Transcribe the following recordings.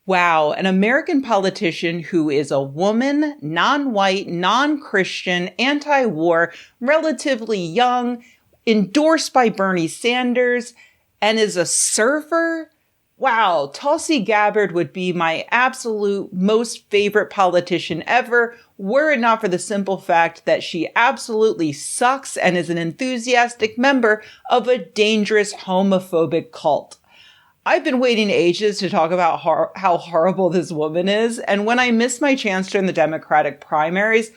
Wow, an American politician who is a woman, non-white, non-Christian, anti-war, relatively young, endorsed by Bernie Sanders, and is a surfer? Wow, Tulsi Gabbard would be my absolute most favorite politician ever, were it not for the simple fact that she absolutely sucks and is an enthusiastic member of a dangerous homophobic cult. I've been waiting ages to talk about how horrible this woman is, and when I missed my chance during the Democratic primaries,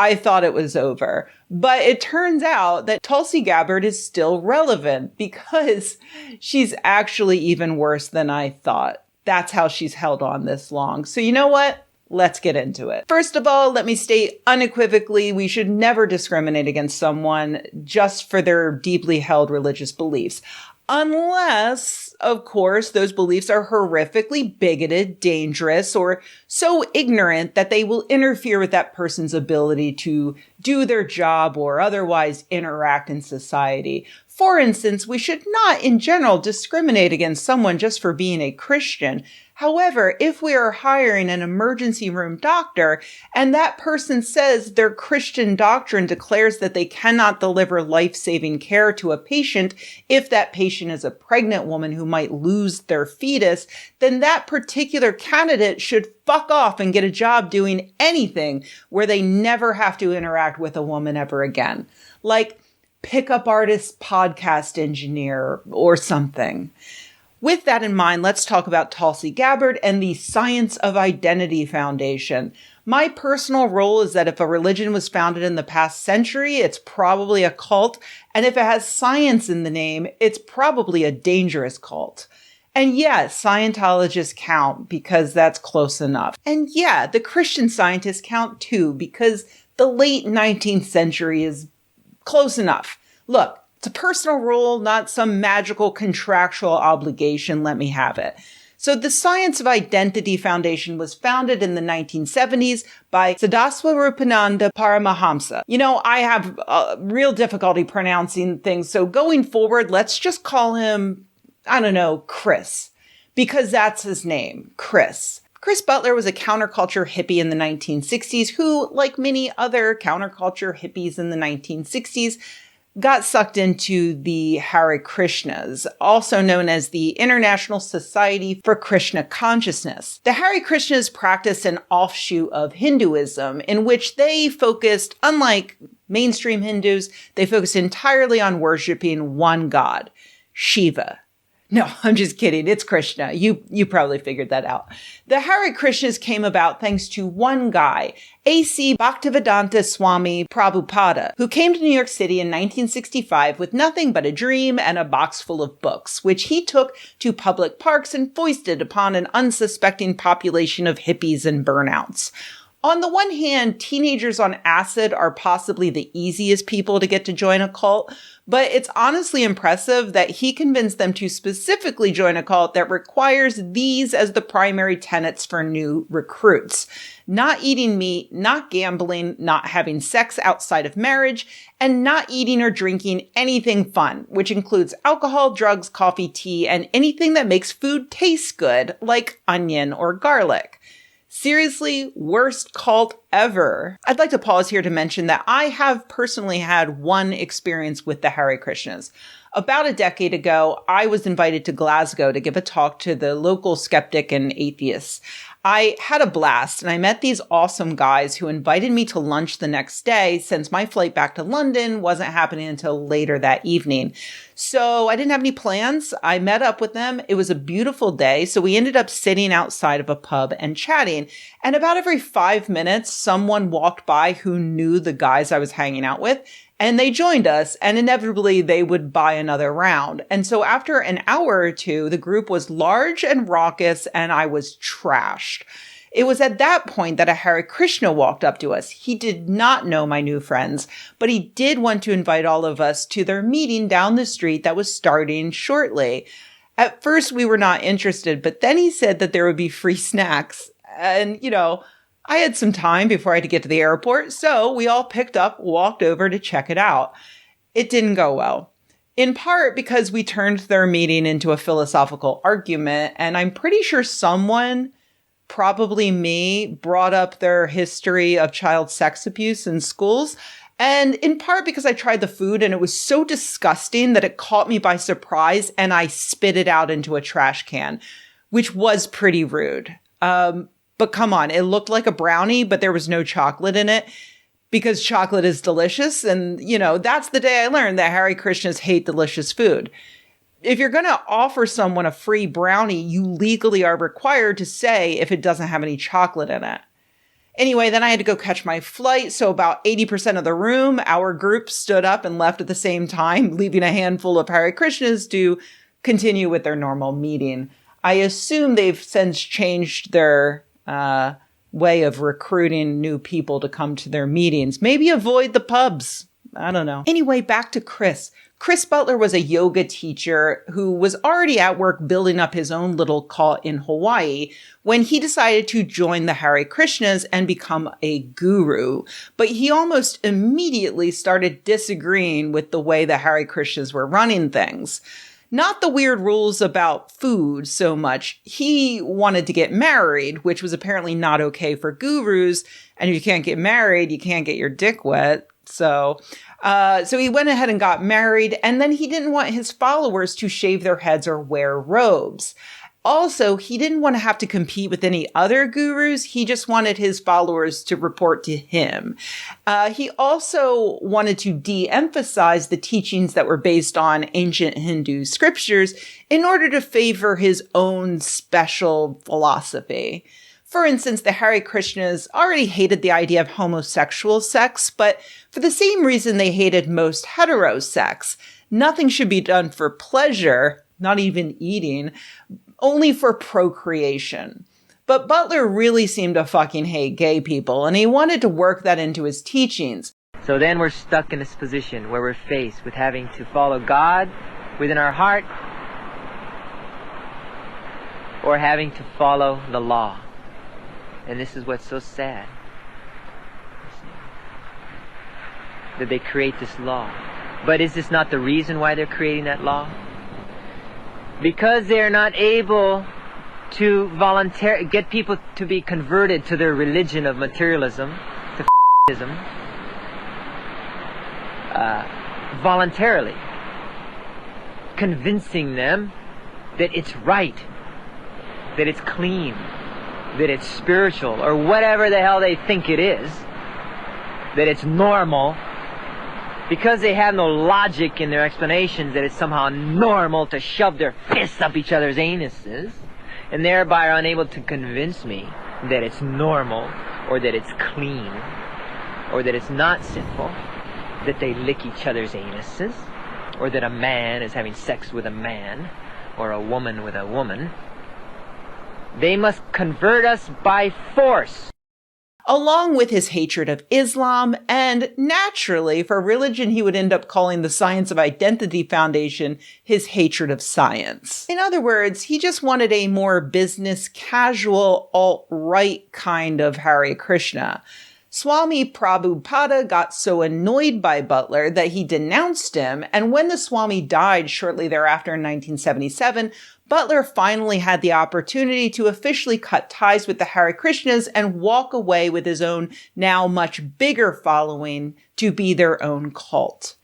I thought it was over. But it turns out that Tulsi Gabbard is still relevant because she's actually even worse than I thought. That's how she's held on this long. So you know what? Let's get into it. First of all, let me state unequivocally, we should never discriminate against someone just for their deeply held religious beliefs. Unless, of course, those beliefs are horrifically bigoted, dangerous, or so ignorant that they will interfere with that person's ability to do their job or otherwise interact in society. For instance, we should not, in general, discriminate against someone just for being a Christian. However, if we are hiring an emergency room doctor and that person says their Christian doctrine declares that they cannot deliver life-saving care to a patient if that patient is a pregnant woman who might lose their fetus, then that particular candidate should fuck off and get a job doing anything where they never have to interact with a woman ever again. Like pickup artist, podcast engineer, or something. With that in mind, let's talk about Tulsi Gabbard and the Science of Identity Foundation. My personal rule is that if a religion was founded in the past century, it's probably a cult. And if it has science in the name, it's probably a dangerous cult. And yes, Scientologists count because that's close enough. And yeah, the Christian Scientists count too because the late 19th century is close enough. Look, it's a personal rule, not some magical contractual obligation. Let me have it. So the Science of Identity Foundation was founded in the 1970s by Sadaswa Rupananda Paramahamsa. You know, I have real difficulty pronouncing things. So going forward, let's just call him, I don't know, Chris, because that's his name, Chris. Chris Butler was a counterculture hippie in the 1960s who, like many other counterculture hippies in the 1960s, got sucked into the Hare Krishnas, also known as the International Society for Krishna Consciousness. The Hare Krishnas practiced an offshoot of Hinduism in which they focused, unlike mainstream Hindus, they focused entirely on worshiping one god, Shiva. No, I'm just kidding. It's Krishna. You probably figured that out. The Hare Krishnas came about thanks to one guy, A.C. Bhaktivedanta Swami Prabhupada, who came to New York City in 1965 with nothing but a dream and a box full of books, which he took to public parks and foisted upon an unsuspecting population of hippies and burnouts. On the one hand, teenagers on acid are possibly the easiest people to get to join a cult, but it's honestly impressive that he convinced them to specifically join a cult that requires these as the primary tenets for new recruits. Not eating meat, not gambling, not having sex outside of marriage, and not eating or drinking anything fun, which includes alcohol, drugs, coffee, tea, and anything that makes food taste good, like onion or garlic. Seriously, worst cult ever. I'd like to pause here to mention that I have personally had one experience with the Hare Krishnas. About a decade ago, I was invited to Glasgow to give a talk to the local skeptic and atheists. I had a blast and I met these awesome guys who invited me to lunch the next day since my flight back to London wasn't happening until later that evening. So I didn't have any plans. I met up with them. It was a beautiful day. So we ended up sitting outside of a pub and chatting. And about every 5 minutes, someone walked by who knew the guys I was hanging out with. And they joined us, and inevitably they would buy another round. And so after an hour or two, the group was large and raucous, and I was trashed. It was at that point that a Hare Krishna walked up to us. He did not know my new friends, but he did want to invite all of us to their meeting down the street that was starting shortly. At first, we were not interested, but then he said that there would be free snacks. And, I had some time before I had to get to the airport, so we all picked up, walked over to check it out. It didn't go well. In part because we turned their meeting into a philosophical argument, and I'm pretty sure someone probably me, brought up their history of child sex abuse in schools. And in part because I tried the food and it was so disgusting that it caught me by surprise and I spit it out into a trash can, which was pretty rude. But come on, it looked like a brownie, but there was no chocolate in it because chocolate is delicious. And, that's the day I learned that Hare Krishnas hate delicious food. If you're going to offer someone a free brownie, you legally are required to say if it doesn't have any chocolate in it. Anyway, then I had to go catch my flight. So about 80% of the room, our group stood up and left at the same time, leaving a handful of Hare Krishnas to continue with their normal meeting. I assume they've since changed their way of recruiting new people to come to their meetings. Maybe avoid the pubs. I don't know. Anyway, back to Chris. Chris Butler was a yoga teacher who was already at work building up his own little cult in Hawaii when he decided to join the Hare Krishnas and become a guru. But he almost immediately started disagreeing with the way the Hare Krishnas were running things. Not the weird rules about food so much. He wanted to get married, which was apparently not okay for gurus. And if you can't get married, you can't get your dick wet. So he went ahead and got married, and then he didn't want his followers to shave their heads or wear robes. Also, he didn't want to have to compete with any other gurus. He just wanted his followers to report to him. He also wanted to de-emphasize the teachings that were based on ancient Hindu scriptures in order to favor his own special philosophy. For instance, the Hare Krishnas already hated the idea of homosexual sex, but for the same reason they hated most heterosex. Nothing should be done for pleasure, not even eating, only for procreation. But Butler really seemed to fucking hate gay people, and he wanted to work that into his teachings. So then we're stuck in this position where we're faced with having to follow God within our heart or having to follow the law. And this is what's so sad, that they create this law. But is this not the reason why they're creating that law? Because they're not able to get people to be converted to their religion of materialism, to f***ism, voluntarily. Convincing them that it's right, that it's clean, that it's spiritual, or whatever the hell they think it is, that it's normal, because they have no logic in their explanations that it's somehow normal to shove their fists up each other's anuses, and thereby are unable to convince me that it's normal, or that it's clean, or that it's not sinful, that they lick each other's anuses, or that a man is having sex with a man, or a woman with a woman. They must convert us by force. Along with his hatred of Islam, and naturally, for religion he would end up calling the Science of Identity Foundation his hatred of science. In other words, he just wanted a more business casual, alt-right kind of Hare Krishna. Swami Prabhupada got so annoyed by Butler that he denounced him, and when the Swami died shortly thereafter in 1977, Butler finally had the opportunity to officially cut ties with the Hare Krishnas and walk away with his own now much bigger following to be their own cult.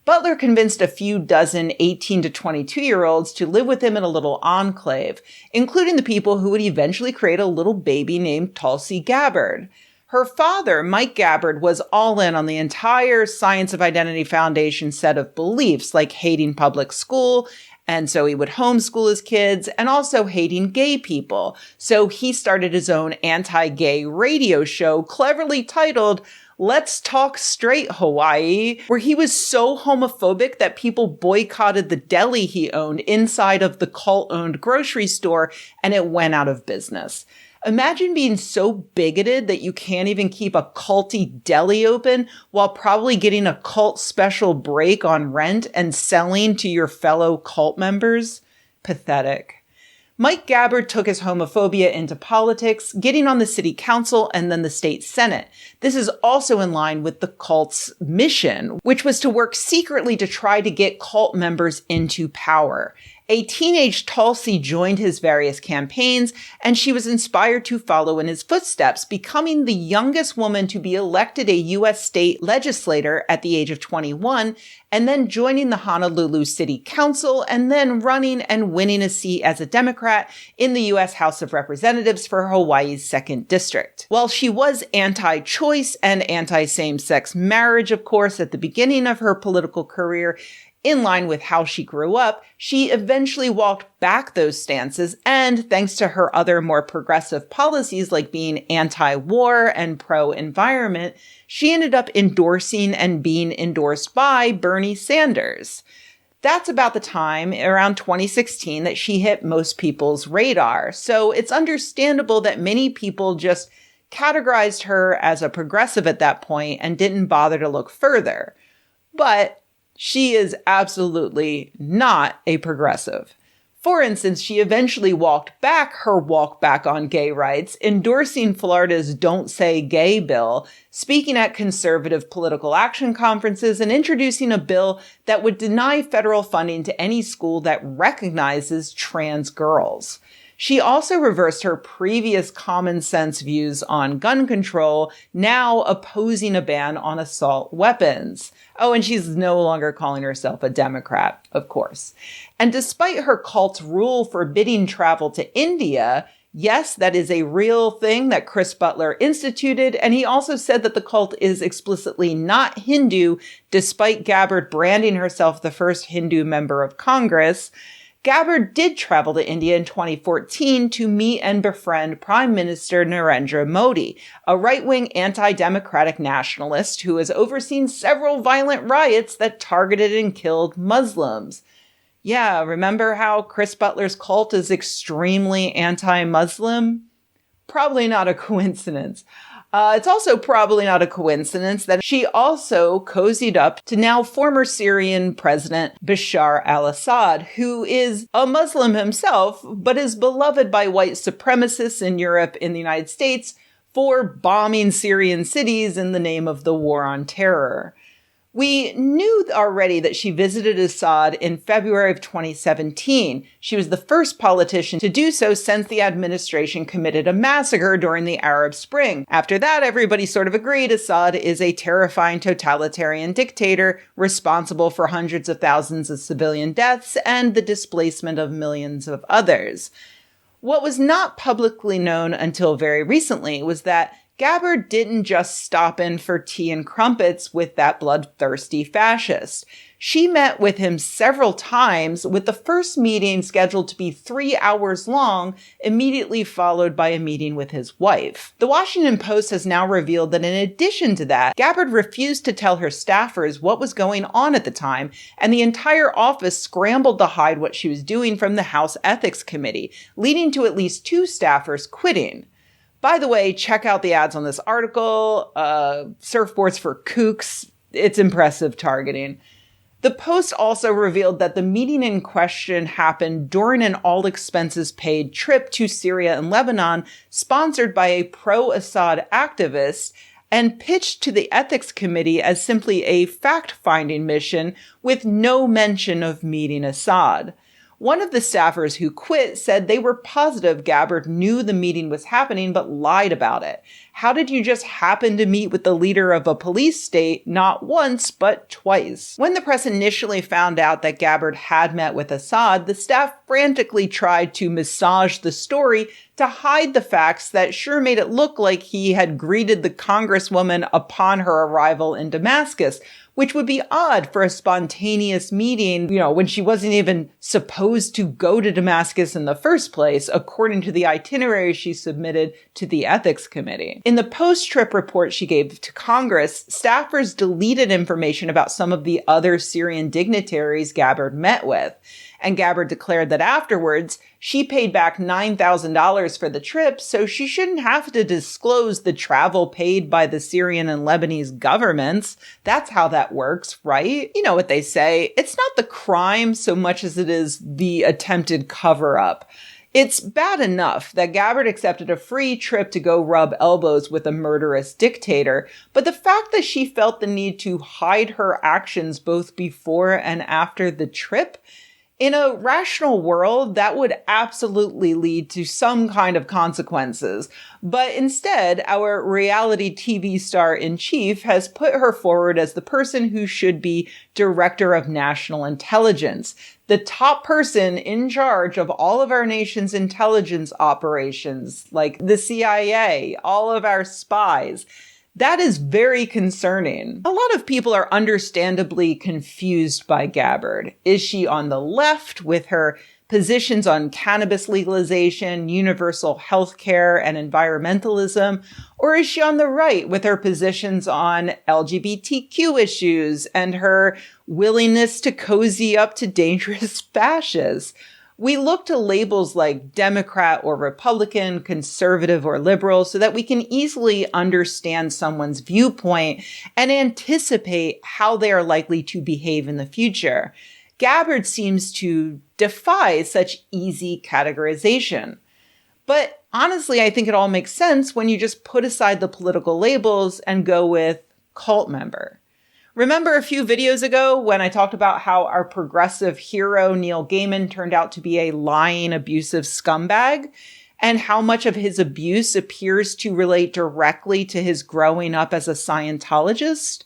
Butler convinced a few dozen 18 to 22-year-olds to live with him in a little enclave, including the people who would eventually create a little baby named Tulsi Gabbard. Her father, Mike Gabbard, was all in on the entire Science of Identity Foundation set of beliefs, like hating public school, and so he would homeschool his kids, and also hating gay people. So he started his own anti-gay radio show, cleverly titled Let's Talk Straight Hawaii, where he was so homophobic that people boycotted the deli he owned inside of the cult-owned grocery store, and it went out of business. Imagine being so bigoted that you can't even keep a culty deli open while probably getting a cult special break on rent and selling to your fellow cult members. Pathetic. Mike Gabbard took his homophobia into politics, getting on the city council and then the state senate. This is also in line with the cult's mission, which was to work secretly to try to get cult members into power. A teenage Tulsi joined his various campaigns, and she was inspired to follow in his footsteps, becoming the youngest woman to be elected a U.S. state legislator at the age of 21, and then joining the Honolulu City Council, and then running and winning a seat as a Democrat in the U.S. House of Representatives for Hawaii's 2nd District. While she was anti-choice and anti-same-sex marriage, of course, at the beginning of her political career, in line with how she grew up, she eventually walked back those stances, and thanks to her other more progressive policies like being anti-war and pro-environment, she ended up endorsing and being endorsed by Bernie Sanders. That's about the time, around 2016, that she hit most people's radar. So it's understandable that many people just categorized her as a progressive at that point and didn't bother to look further. But she is absolutely not a progressive. For instance, she eventually walked back her walk back on gay rights, endorsing Florida's Don't Say Gay bill, speaking at conservative political action conferences, and introducing a bill that would deny federal funding to any school that recognizes trans girls. She also reversed her previous common sense views on gun control, now opposing a ban on assault weapons. Oh, and she's no longer calling herself a Democrat, of course. And despite her cult's rule forbidding travel to India, yes, that is a real thing that Chris Butler instituted, and he also said that the cult is explicitly not Hindu, despite Gabbard branding herself the first Hindu member of Congress. Gabbard did travel to India in 2014 to meet and befriend Prime Minister Narendra Modi, a right-wing anti-democratic nationalist who has overseen several violent riots that targeted and killed Muslims. Yeah, remember how Chris Butler's cult is extremely anti-Muslim? Probably not a coincidence. It's also probably not a coincidence that she also cozied up to now former Syrian President Bashar al-Assad, who is a Muslim himself, but is beloved by white supremacists in Europe and the United States for bombing Syrian cities in the name of the war on terror. We knew already that she visited Assad in February of 2017. She was the first politician to do so since the administration committed a massacre during the Arab Spring. After that, everybody sort of agreed Assad is a terrifying totalitarian dictator responsible for hundreds of thousands of civilian deaths and the displacement of millions of others. What was not publicly known until very recently was that Gabbard didn't just stop in for tea and crumpets with that bloodthirsty fascist. She met with him several times, with the first meeting scheduled to be 3 hours long, immediately followed by a meeting with his wife. The Washington Post has now revealed that in addition to that, Gabbard refused to tell her staffers what was going on at the time, and the entire office scrambled to hide what she was doing from the House Ethics Committee, leading to at least 2 staffers quitting. By the way, check out the ads on this article. Surfboards for kooks. It's impressive targeting. The Post also revealed that the meeting in question happened during an all-expenses-paid trip to Syria and Lebanon, sponsored by a pro-Assad activist, and pitched to the Ethics Committee as simply a fact-finding mission with no mention of meeting Assad. One of the staffers who quit said they were positive Gabbard knew the meeting was happening but lied about it. How did you just happen to meet with the leader of a police state not once but twice? When the press initially found out that Gabbard had met with Assad, the staff frantically tried to massage the story to hide the facts that sure made it look like he had greeted the congresswoman upon her arrival in Damascus, which would be odd for a spontaneous meeting, when she wasn't even supposed to go to Damascus in the first place, according to the itinerary she submitted to the Ethics Committee. In the post-trip report she gave to Congress, staffers deleted information about some of the other Syrian dignitaries Gabbard met with. And Gabbard declared that afterwards, she paid back $9,000 for the trip, so she shouldn't have to disclose the travel paid by the Syrian and Lebanese governments. That's how that works, right? You know what they say. It's not the crime so much as it is the attempted cover-up. It's bad enough that Gabbard accepted a free trip to go rub elbows with a murderous dictator, but the fact that she felt the need to hide her actions both before and after the trip In a rational world, that would absolutely lead to some kind of consequences. But instead, our reality TV star-in-chief has put her forward as the person who should be Director of National Intelligence, the top person in charge of all of our nation's intelligence operations, like the CIA, all of our spies. That is very concerning. A lot of people are understandably confused by Gabbard. Is she on the left with her positions on cannabis legalization, universal health care, and environmentalism? Or is she on the right with her positions on LGBTQ issues and her willingness to cozy up to dangerous fascists? We look to labels like Democrat or Republican, conservative or liberal, so that we can easily understand someone's viewpoint and anticipate how they are likely to behave in the future. Gabbard seems to defy such easy categorization. But honestly, I think it all makes sense when you just put aside the political labels and go with cult member. Remember a few videos ago when I talked about how our progressive hero, Neil Gaiman, turned out to be a lying, abusive scumbag, and how much of his abuse appears to relate directly to his growing up as a Scientologist?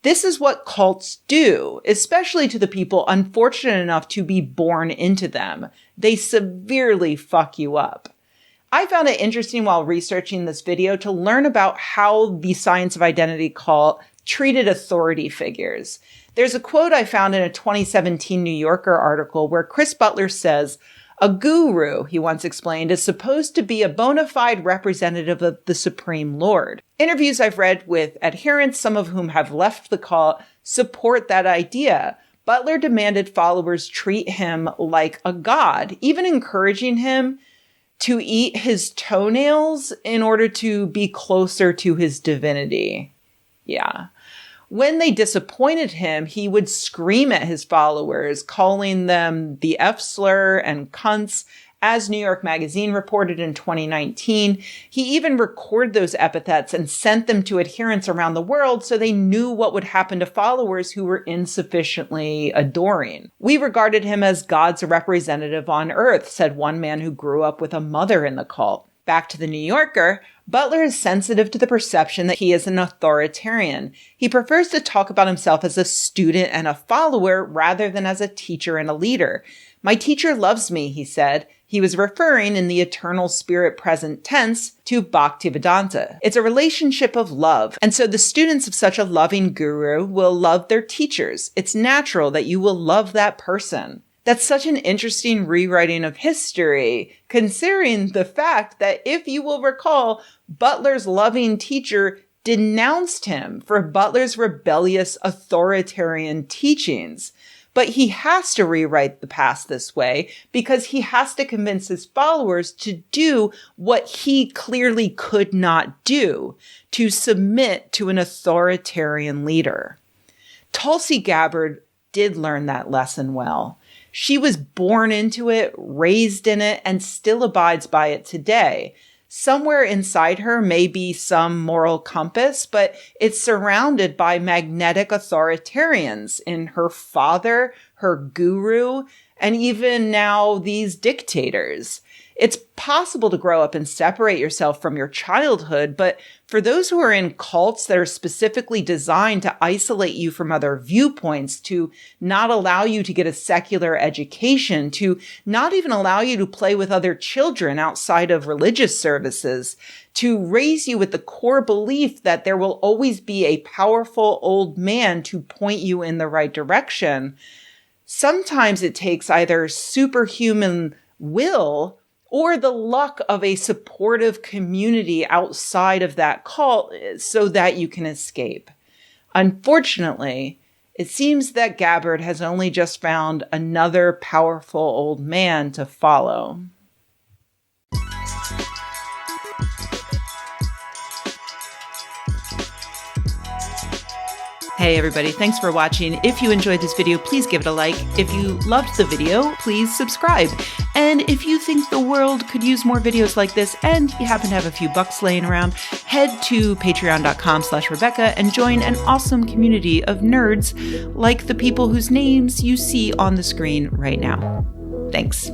This is what cults do, especially to the people unfortunate enough to be born into them. They severely fuck you up. I found it interesting while researching this video to learn about how the Science of Identity cult treated authority figures. There's a quote I found in a 2017 New Yorker article where Chris Butler says, "A guru," he once explained, "is supposed to be a bona fide representative of the Supreme Lord." Interviews I've read with adherents, some of whom have left the cult, support that idea. Butler demanded followers treat him like a god, even encouraging him to eat his toenails in order to be closer to his divinity. Yeah. When they disappointed him, he would scream at his followers, calling them the F-slur and cunts. As New York Magazine reported in 2019, he even recorded those epithets and sent them to adherents around the world so they knew what would happen to followers who were insufficiently adoring. "We regarded him as God's representative on earth," said one man who grew up with a mother in the cult. Back to the New Yorker, Butler is sensitive to the perception that he is an authoritarian. He prefers to talk about himself as a student and a follower rather than as a teacher and a leader. "My teacher loves me," he said. He was referring in the eternal spirit present tense to Bhaktivedanta. It's a relationship of love. And so the students of such a loving guru will love their teachers. It's natural that you will love that person. That's such an interesting rewriting of history, considering the fact that, if you will recall, Butler's loving teacher denounced him for Butler's rebellious authoritarian teachings. But he has to rewrite the past this way because he has to convince his followers to do what he clearly could not do, to submit to an authoritarian leader. Tulsi Gabbard did learn that lesson well. She was born into it, raised in it, and still abides by it today. Somewhere inside her may be some moral compass, but it's surrounded by magnetic authoritarians in her father, her guru, and even now these dictators. It's possible to grow up and separate yourself from your childhood, but for those who are in cults that are specifically designed to isolate you from other viewpoints, to not allow you to get a secular education, to not even allow you to play with other children outside of religious services, to raise you with the core belief that there will always be a powerful old man to point you in the right direction, sometimes it takes either superhuman will or the luck of a supportive community outside of that cult so that you can escape. Unfortunately, it seems that Gabbard has only just found another powerful old man to follow. Hey everybody, thanks for watching. If you enjoyed this video, please give it a like. If you loved the video, please subscribe. And if you think the world could use more videos like this and you happen to have a few bucks laying around, head to patreon.com/Rebecca and join an awesome community of nerds like the people whose names you see on the screen right now. Thanks.